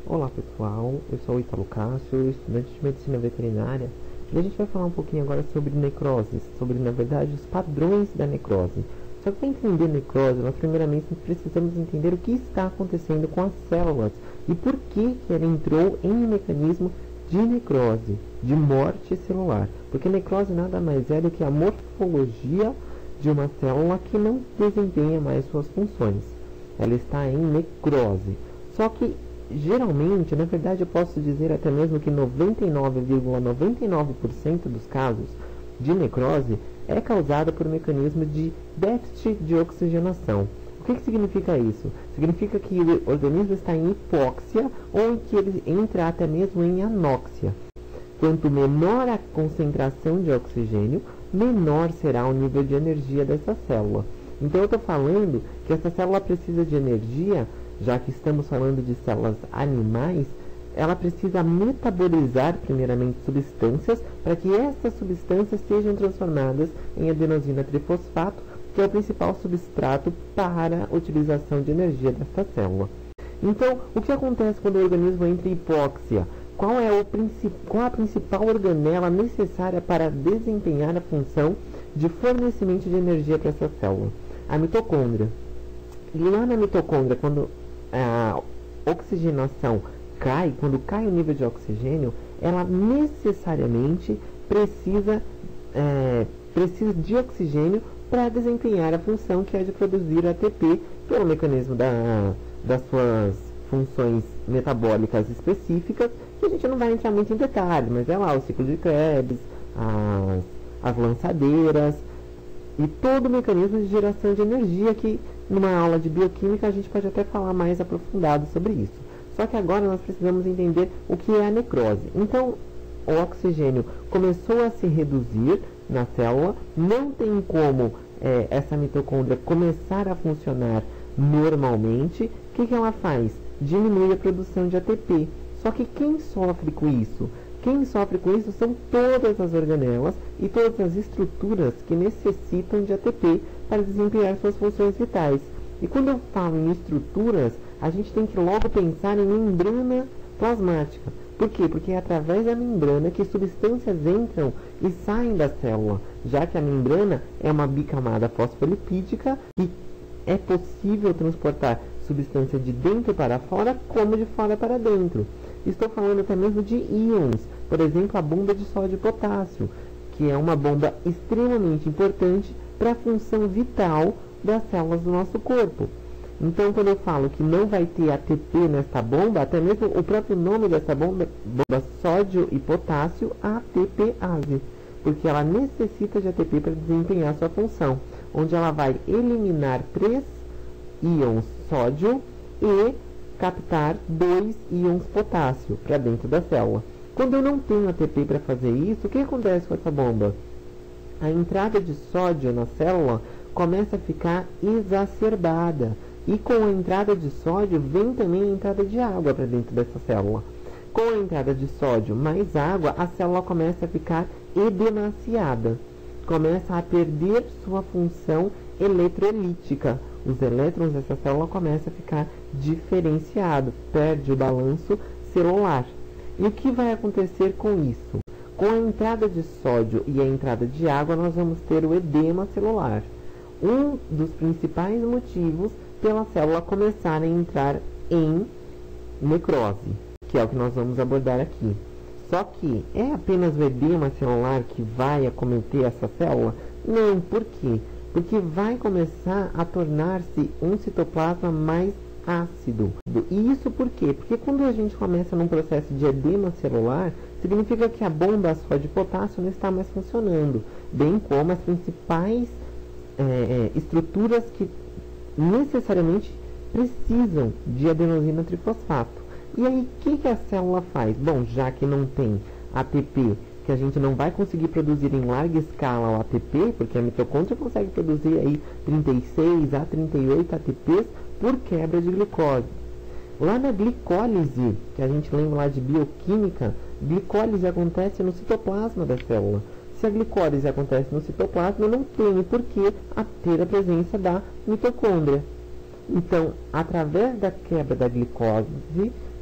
Olá pessoal, eu sou o Ítalo Cássio, estudante de Medicina Veterinária, e a gente vai falar um pouquinho agora sobre necroses, sobre na verdade os padrões da necrose. Só que para entender necrose, nós primeiramente precisamos entender o que está acontecendo com as células e por que ela entrou em um mecanismo de necrose, de morte celular. Porque necrose nada mais é do que a morfologia de uma célula que não desempenha mais suas funções. Ela está em necrose. Só que geralmente, na verdade eu posso dizer até mesmo que 99,99% dos casos de necrose é causada por um mecanismo de déficit de oxigenação. O que significa isso? Significa que o organismo está em hipóxia ou que ele entra até mesmo em anóxia. Quanto menor a concentração de oxigênio, menor será o nível de energia dessa célula. Então eu estou falando que essa célula precisa de energia, já que estamos falando de células animais, ela precisa metabolizar primeiramente substâncias para que essas substâncias sejam transformadas em adenosina trifosfato, que é o principal substrato para a utilização de energia dessa célula. Então, o que acontece quando o organismo entra em hipóxia? Qual a principal organela necessária para desempenhar a função de fornecimento de energia para essa célula? A mitocôndria. E lá na mitocôndria, quando a oxigenação cai, quando cai o nível de oxigênio, ela necessariamente precisa de oxigênio para desempenhar a função que é de produzir ATP pelo mecanismo das suas funções metabólicas específicas, que a gente não vai entrar muito em detalhe, mas é lá o ciclo de Krebs, as lançadeiras e todo o mecanismo de geração de energia que numa aula de bioquímica a gente pode até falar mais aprofundado sobre isso. Só que agora nós precisamos entender o que é a necrose. Então, o oxigênio começou a se reduzir na célula, não tem como essa mitocôndria começar a funcionar normalmente. O que ela faz? Diminui a produção de ATP. Só que quem sofre com isso? Quem sofre com isso são todas as organelas e todas as estruturas que necessitam de ATP para desempenhar suas funções vitais. E quando eu falo em estruturas, a gente tem que logo pensar em membrana plasmática. Por quê? Porque é através da membrana que substâncias entram e saem da célula, já que a membrana é uma bicamada fosfolipídica e é possível transportar substância de dentro para fora como de fora para dentro. Estou falando até mesmo de íons, por exemplo, a bomba de sódio e potássio, que é uma bomba extremamente importante para a função vital das células do nosso corpo. Então, quando eu falo que não vai ter ATP nesta bomba, até mesmo o próprio nome dessa bomba, sódio e potássio, ATPase, porque ela necessita de ATP para desempenhar sua função, onde ela vai eliminar 3 íons sódio e captar 2 íons potássio para dentro da célula. Quando eu não tenho ATP para fazer isso, o que acontece com essa bomba? A entrada de sódio na célula começa a ficar exacerbada. E com a entrada de sódio vem também a entrada de água para dentro dessa célula. Com a entrada de sódio mais água, a célula começa a ficar edemaciada. Começa a perder sua função eletrolítica. Os elétrons dessa célula começam a ficar diferenciados, perde o balanço celular. E o que vai acontecer com isso? Com a entrada de sódio e a entrada de água, nós vamos ter o edema celular. Um dos principais motivos pela célula começar a entrar em necrose, que é o que nós vamos abordar aqui. Só que é apenas o edema celular que vai acometer essa célula? Não, por quê? Porque vai começar a tornar-se um citoplasma mais ácido. E isso por quê? Porque quando a gente começa num processo de edema celular, significa que a bomba sódio e potássio não está mais funcionando, bem como as principais estruturas que necessariamente precisam de adenosina trifosfato. E aí, o que a célula faz? Bom, já que não tem ATP, que a gente não vai conseguir produzir em larga escala o ATP, porque a mitocôndria consegue produzir aí 36 a 38 ATPs por quebra de glicose. Lá na glicólise, que a gente lembra lá de bioquímica, glicólise acontece no citoplasma da célula. Se a glicólise acontece no citoplasma, não tem por que ter a presença da mitocôndria. Então, através da quebra da glicose,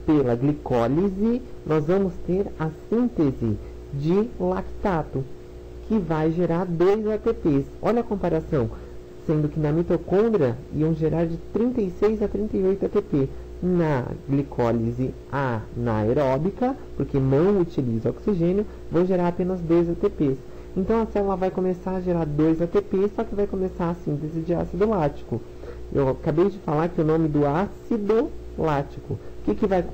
pela glicólise, nós vamos ter a síntese de lactato, que vai gerar 2 ATPs. Olha a comparação, sendo que na mitocôndria iam gerar de 36 a 38 ATP. Na glicólise anaeróbica, porque não utiliza oxigênio, vão gerar apenas 2 ATPs. Então a célula vai começar a gerar 2 ATPs, só que vai começar a síntese de ácido lático. Eu acabei de falar que o nome do ácido lático. O que vai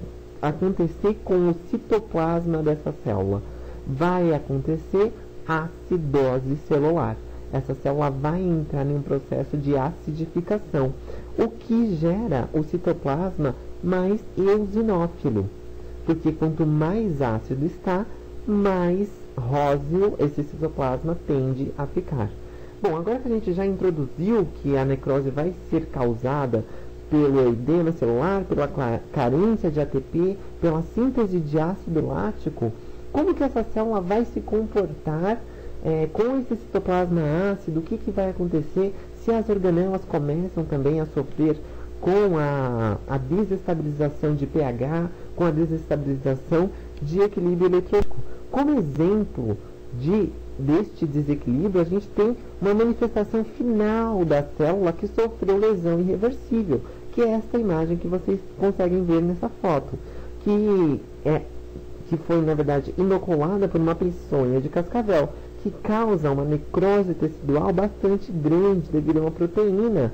acontecer com o citoplasma dessa célula? Vai acontecer acidose celular. Essa célula vai entrar em um processo de acidificação, o que gera o citoplasma mais eosinófilo, porque quanto mais ácido está, mais róseo esse citoplasma tende a ficar. Bom, agora que a gente já introduziu que a necrose vai ser causada pelo edema celular, pela carência de ATP, pela síntese de ácido lático, como que essa célula vai se comportar com esse citoplasma ácido? O que vai acontecer se as organelas começam também a sofrer com a desestabilização de pH, com a desestabilização de equilíbrio eletrolítico? Como exemplo deste desequilíbrio, a gente tem uma manifestação final da célula que sofreu lesão irreversível, que é esta imagem que vocês conseguem ver nessa foto, que foi, na verdade, inoculada por uma peçonha de cascavel, que causa uma necrose tecidual bastante grande devido a uma proteína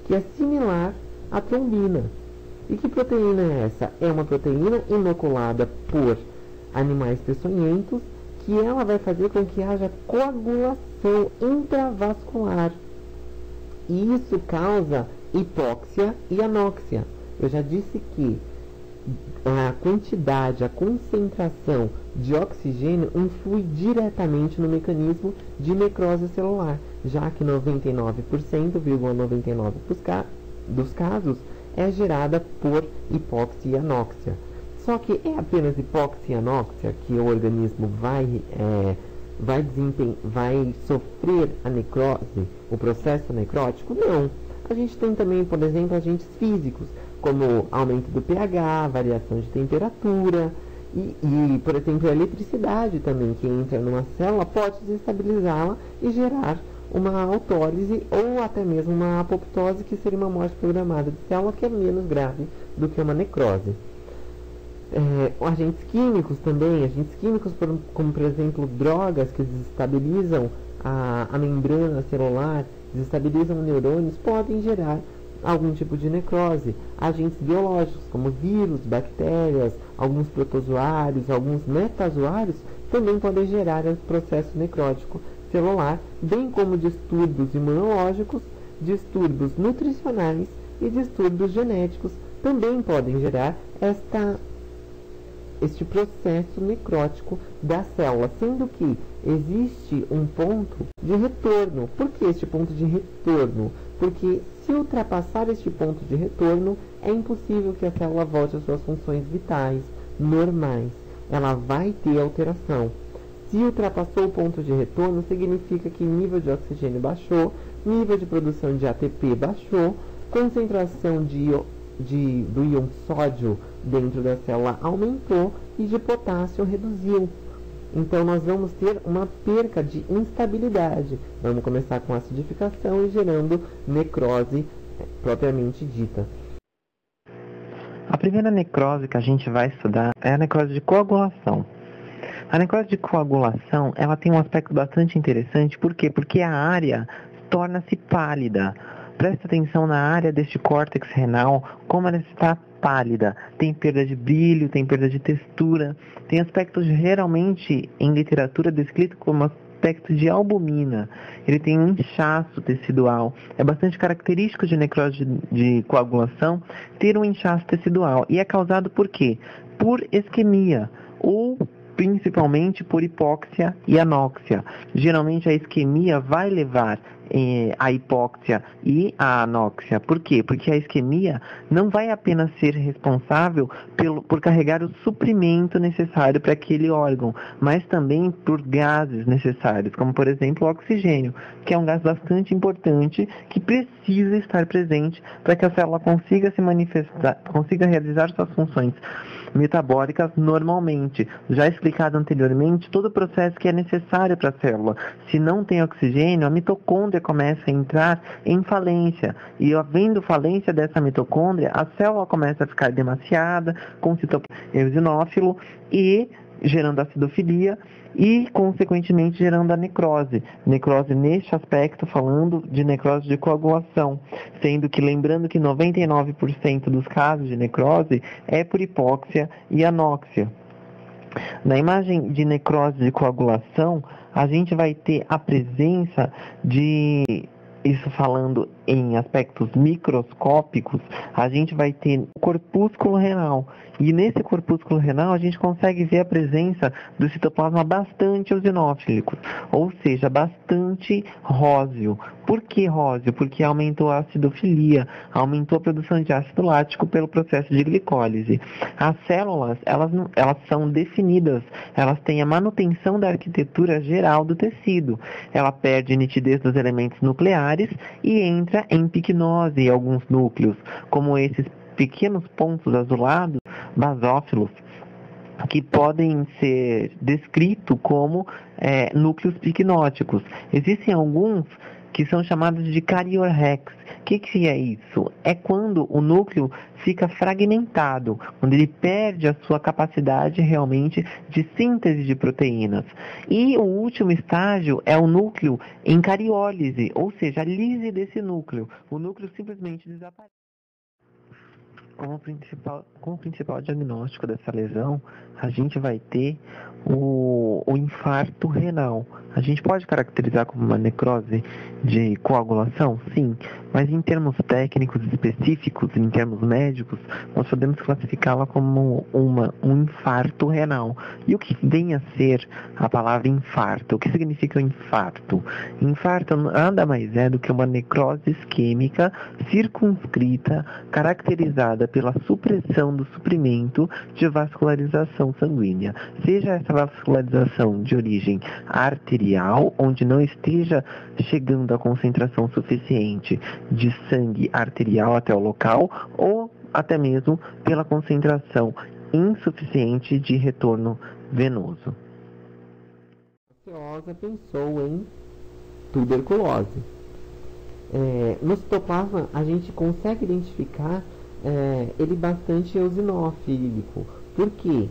que é similar à trombina. E que proteína é essa? É uma proteína inoculada por animais peçonhentos, que ela vai fazer com que haja coagulação intravascular. E isso causa hipóxia e anóxia. Eu já disse que a quantidade, a concentração de oxigênio influi diretamente no mecanismo de necrose celular, já que 99,99% dos casos é gerada por hipóxia e anóxia. Só que é apenas hipóxia e anóxia que o organismo vai sofrer a necrose, o processo necrótico? Não. A gente tem também, por exemplo, agentes físicos, como aumento do pH, variação de temperatura e, por exemplo, a eletricidade também, que entra numa célula, pode desestabilizá-la e gerar uma autólise ou até mesmo uma apoptose, que seria uma morte programada de célula, que é menos grave do que uma necrose. Agentes químicos também, como por exemplo drogas que desestabilizam a membrana celular, desestabilizam neurônios, podem gerar algum tipo de necrose. Agentes biológicos como vírus, bactérias, alguns protozoários, alguns metazoários também podem gerar esse processo necrótico celular, bem como distúrbios imunológicos, distúrbios nutricionais e distúrbios genéticos também podem gerar este processo necrótico da célula, sendo que existe um ponto de retorno. Por que este ponto de retorno? Porque se ultrapassar este ponto de retorno, é impossível que a célula volte às suas funções vitais normais. Ela vai ter alteração. Se ultrapassou o ponto de retorno, significa que nível de oxigênio baixou, nível de produção de ATP baixou, concentração do íon sódio dentro da célula aumentou e de potássio reduziu. Então nós vamos ter uma perca de instabilidade. Vamos começar com acidificação e gerando necrose propriamente dita. A primeira necrose que a gente vai estudar é a necrose de coagulação. A necrose de coagulação, ela tem um aspecto bastante interessante. Por quê? Porque a área torna-se pálida. Presta atenção na área deste córtex renal, como ela está pálida. Tem perda de brilho, tem perda de textura, tem aspectos geralmente em literatura descrito como aspecto de albumina. Ele tem um inchaço tecidual. É bastante característico de necrose de coagulação ter um inchaço tecidual. E é causado por quê? Por isquemia ou principalmente por hipóxia e anóxia. Geralmente a isquemia vai levar a hipóxia e a anóxia. Por quê? Porque a isquemia não vai apenas ser responsável por carregar o suprimento necessário para aquele órgão, mas também por gases necessários, como por exemplo o oxigênio, que é um gás bastante importante que precisa estar presente para que a célula consiga se manifestar, consiga realizar suas funções metabólicas normalmente. Já explicado anteriormente, todo o processo que é necessário para a célula. Se não tem oxigênio, a mitocôndria começa a entrar em falência. E havendo falência dessa mitocôndria, a célula começa a ficar demasiada, com citoplasma eosinófilo e gerando acidofilia e, consequentemente, gerando a necrose. Necrose neste aspecto, falando de necrose de coagulação, sendo que, lembrando que 99% dos casos de necrose é por hipóxia e anóxia. Na imagem de necrose de coagulação, a gente vai ter a presença de... Isso falando em aspectos microscópicos, a gente vai ter o corpúsculo renal. E nesse corpúsculo renal a gente consegue ver a presença do citoplasma bastante eosinófilico, ou seja, bastante róseo. Por que róseo? Porque aumentou a acidofilia, aumentou a produção de ácido lático pelo processo de glicólise. As células, elas são definidas, elas têm a manutenção da arquitetura geral do tecido. Ela perde nitidez dos elementos nucleares e entra em picnose em alguns núcleos, como esses pequenos pontos azulados, basófilos, que podem ser descritos como núcleos picnóticos. Existem alguns que são chamados de cariorrex. O que é isso? É quando o núcleo fica fragmentado, quando ele perde a sua capacidade realmente de síntese de proteínas. E o último estágio é o núcleo em cariólise, ou seja, a lise desse núcleo. O núcleo simplesmente desaparece. Como principal diagnóstico dessa lesão, a gente vai ter o infarto renal. A gente pode caracterizar como uma necrose de coagulação? Sim, mas em termos técnicos específicos, em termos médicos, nós podemos classificá-la como um infarto renal. E o que vem a ser a palavra infarto? O que significa o infarto? Infarto nada mais é do que uma necrose isquêmica circunscrita, caracterizada pela supressão do suprimento de vascularização sanguínea, seja essa vascularização de origem arterial, onde não esteja chegando a concentração suficiente de sangue arterial até o local, ou até mesmo pela concentração insuficiente de retorno venoso. A pensou em tuberculose. No citoplasma a gente consegue identificar ele bastante eosinofílico. Por quê?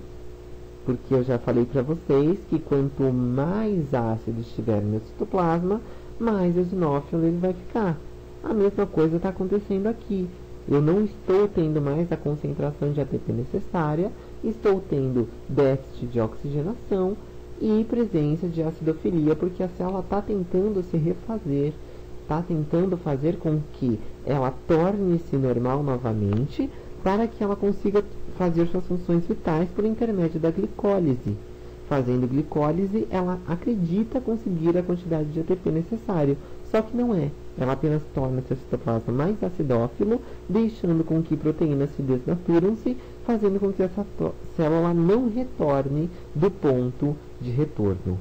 Porque eu já falei para vocês que quanto mais ácido estiver no citoplasma, mais eosinófilo ele vai ficar. A mesma coisa está acontecendo aqui. Eu não estou tendo mais a concentração de ATP necessária, estou tendo déficit de oxigenação e presença de acidofilia, porque a célula está tentando se refazer, está tentando fazer com que ela torne-se normal novamente, para que ela consiga fazer suas funções vitais por intermédio da glicólise. Fazendo glicólise, ela acredita conseguir a quantidade de ATP necessário, só que não é. Ela apenas torna seu citoplasma mais acidófilo, deixando com que proteínas se desnaturam-se, fazendo com que essa célula não retorne do ponto de retorno.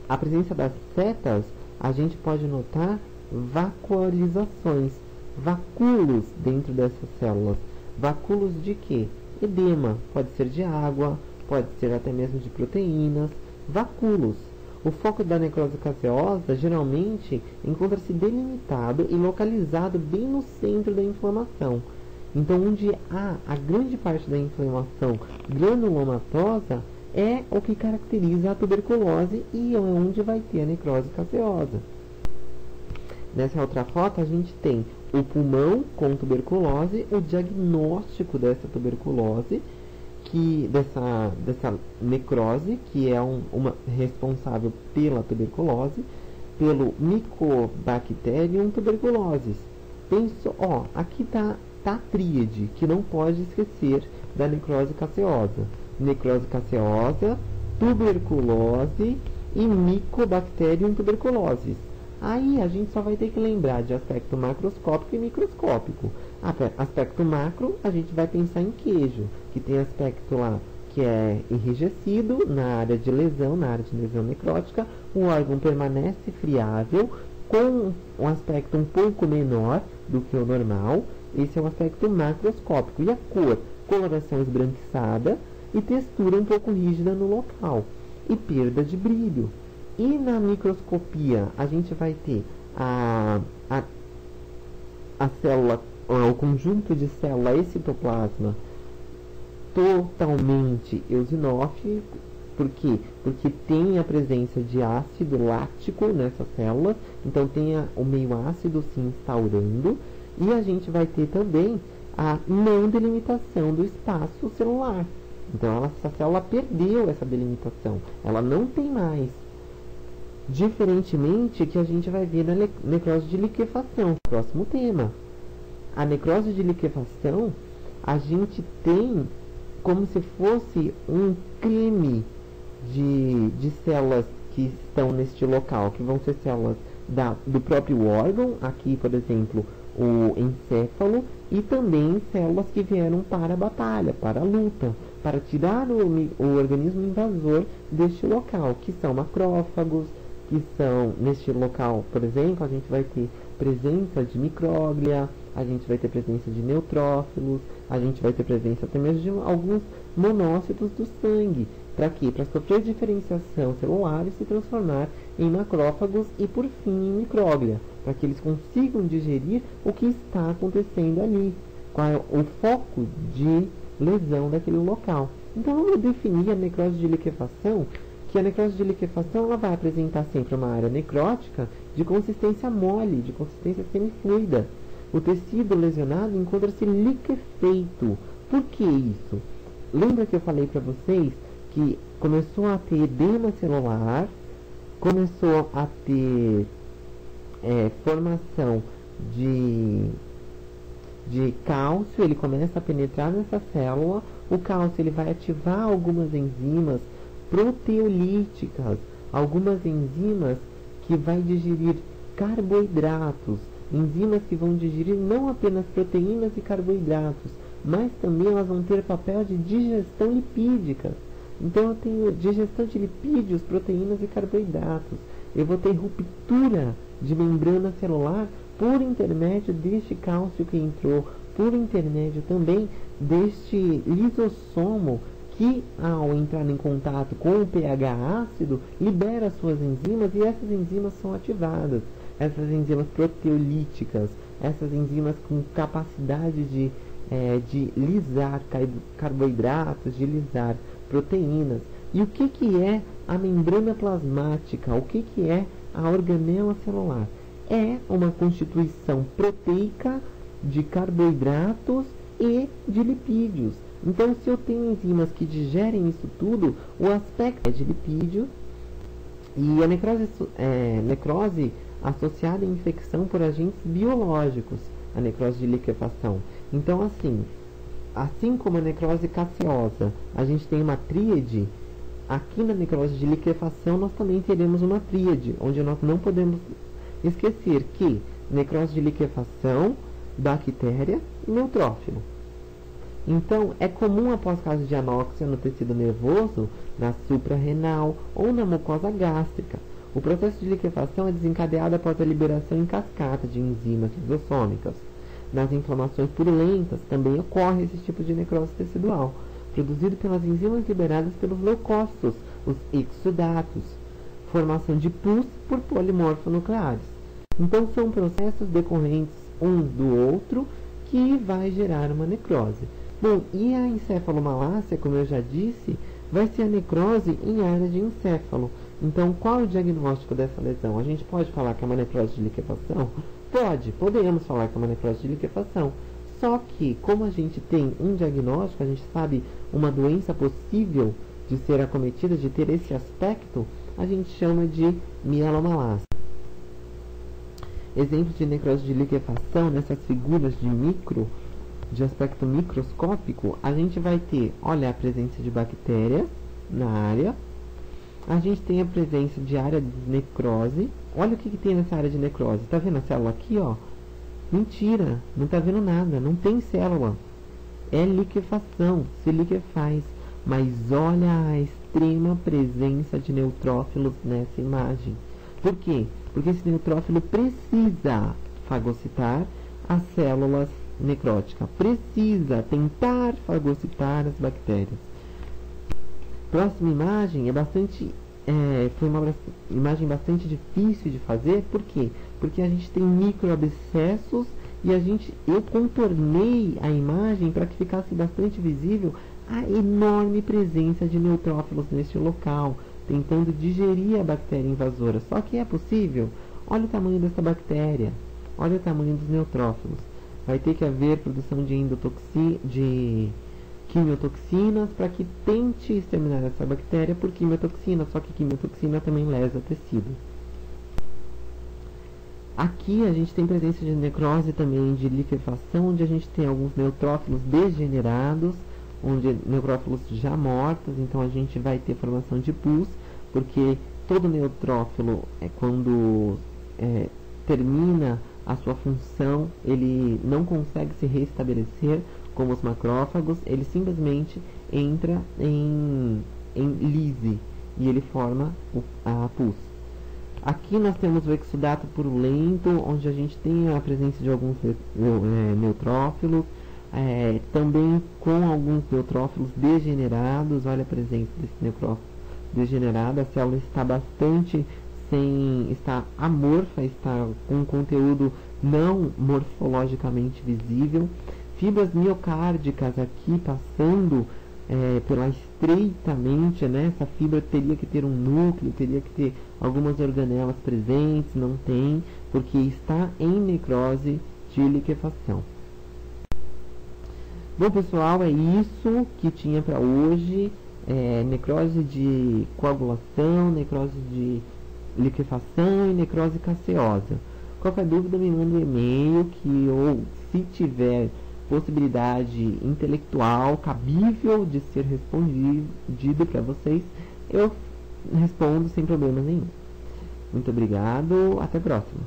A presença das setas, a gente pode notar vacuolizações, vacúolos dentro dessas células. Vacúolos de quê? Edema, pode ser de água, pode ser até mesmo de proteínas, vacúolos. O foco da necrose caseosa geralmente encontra-se delimitado e localizado bem no centro da inflamação. Então, onde há a grande parte da inflamação granulomatosa é o que caracteriza a tuberculose e é onde vai ter a necrose caseosa. Nessa outra foto, a gente tem o pulmão com tuberculose, o diagnóstico dessa tuberculose, dessa necrose, que é uma responsável pela tuberculose, pelo Mycobacterium tuberculosis. Aqui está a tríade, que não pode esquecer da necrose caseosa. Necrose caseosa, tuberculose e Mycobacterium tuberculosis. Aí a gente só vai ter que lembrar de aspecto macroscópico e microscópico. Aspecto macro, a gente vai pensar em queijo, que tem aspecto lá que é enrijecido na área de lesão necrótica, o órgão permanece friável, com um aspecto um pouco menor do que o normal. Esse é um aspecto macroscópico. E a cor? Coloração esbranquiçada e textura um pouco rígida no local. E perda de brilho. E na microscopia, a gente vai ter a célula, o conjunto de célula excitoplasma totalmente eosinófilo. Por quê? Porque tem a presença de ácido lático nessas células, então tem o meio ácido se instaurando, e a gente vai ter também a não delimitação do espaço celular. Então essa célula perdeu essa delimitação, ela não tem mais. Diferentemente que a gente vai ver na necrose de liquefação, próximo tema. A necrose de liquefação, a gente tem como se fosse um creme de células que estão neste local, que vão ser células do próprio órgão, aqui por exemplo o encéfalo, e também células que vieram para a batalha, para a luta, para tirar o organismo invasor deste local, que são macrófagos, que são, neste local, por exemplo, a gente vai ter presença de micróglia, a gente vai ter presença de neutrófilos, a gente vai ter presença até mesmo de alguns monócitos do sangue. Para quê? Para sofrer diferenciação celular e se transformar em macrófagos e, por fim, em micróglia, para que eles consigam digerir o que está acontecendo ali, qual é o foco de lesão daquele local. Então, vamos definir a necrose de liquefação, que a necrose de liquefação ela vai apresentar sempre uma área necrótica de consistência mole, de consistência semifluida. O tecido lesionado encontra-se liquefeito. Por que isso? Lembra que eu falei para vocês que começou a ter edema celular, começou a ter formação de cálcio, ele começa a penetrar nessa célula. O cálcio ele vai ativar algumas enzimas proteolíticas, algumas enzimas que vai digerir carboidratos, enzimas que vão digerir não apenas proteínas e carboidratos, mas também elas vão ter papel de digestão lipídica. Então eu tenho digestão de lipídios, proteínas e carboidratos. Eu vou ter ruptura de membrana celular por intermédio deste cálcio que entrou, por intermédio também deste lisossomo que, ao entrar em contato com o pH ácido, libera suas enzimas, e essas enzimas são ativadas. Essas enzimas proteolíticas, essas enzimas com capacidade de lisar carboidratos, de lisar proteínas. E o que é a membrana plasmática? O que é a organela celular? É uma constituição proteica de carboidratos e de lipídios. Então, se eu tenho enzimas que digerem isso tudo, o aspecto é de lipídio. E a necrose associada à infecção por agentes biológicos, a necrose de liquefação. Então, assim como a necrose caseosa, a gente tem uma tríade, aqui na necrose de liquefação nós também teremos uma tríade, onde nós não podemos esquecer que necrose de liquefação, bactéria e neutrófilo. Então, é comum após casos de anóxia no tecido nervoso, na suprarrenal ou na mucosa gástrica. O processo de liquefação é desencadeado após a liberação em cascata de enzimas lisossômicas. Nas inflamações purulentas também ocorre esse tipo de necrose tecidual, produzido pelas enzimas liberadas pelos leucócitos, os exudatos, formação de pus por polimorfonucleares. Então, são processos decorrentes um do outro que vai gerar uma necrose. Bom, e a encefalomalácia, como eu já disse, vai ser a necrose em área de encéfalo. Então, qual é o diagnóstico dessa lesão? A gente pode falar que é uma necrose de liquefação? Podemos falar que é uma necrose de liquefação. Só que, como a gente tem um diagnóstico, a gente sabe uma doença possível de ser acometida, de ter esse aspecto, a gente chama de mielomalácia. Exemplos de necrose de liquefação, nessas figuras de aspecto microscópico, a gente vai ter, olha, a presença de bactérias na área, a gente tem a presença de área de necrose. Olha o que tem nessa área de necrose. Tá vendo a célula aqui, ó? Mentira, não tá vendo nada, não tem célula. É liquefação, se liquefaz. Mas olha a extrema presença de neutrófilos nessa imagem. Por quê? Porque esse neutrófilo precisa fagocitar as células necróticas. Precisa tentar fagocitar as bactérias. Próxima imagem foi uma imagem bastante difícil de fazer. Por quê? Porque a gente tem microabscessos e eu contornei a imagem para que ficasse bastante visível a enorme presença de neutrófilos neste local, tentando digerir a bactéria invasora. Só que é possível? Olha o tamanho dessa bactéria, olha o tamanho dos neutrófilos. Vai ter que haver produção de quimiotoxinas para que tente exterminar essa bactéria por quimiotoxina, só que quimiotoxina também lesa tecido. Aqui a gente tem presença de necrose também, de liquefação, onde a gente tem alguns neutrófilos degenerados, onde neutrófilos já mortos, então a gente vai ter formação de pus, porque todo neutrófilo, quando termina a sua função, ele não consegue se restabelecer como os macrófagos, ele simplesmente entra em lise e ele forma a pus. Aqui nós temos o exudato purulento, onde a gente tem a presença de alguns neutrófilos, também com alguns neutrófilos degenerados. Olha a presença desse neutrófilo degenerado. A célula está está amorfa, está com um conteúdo não morfologicamente visível. Fibras miocárdicas aqui passando pela estreitamente, né? Essa fibra teria que ter um núcleo, teria que ter algumas organelas presentes, não tem, porque está em necrose de liquefação. Bom, pessoal, é isso que tinha para hoje. Necrose de coagulação, necrose de liquefação e necrose caseosa. Qualquer dúvida, me manda um e-mail ou se tiver possibilidade intelectual cabível de ser respondido para vocês, eu respondo sem problema nenhum. Muito obrigado, até a próxima.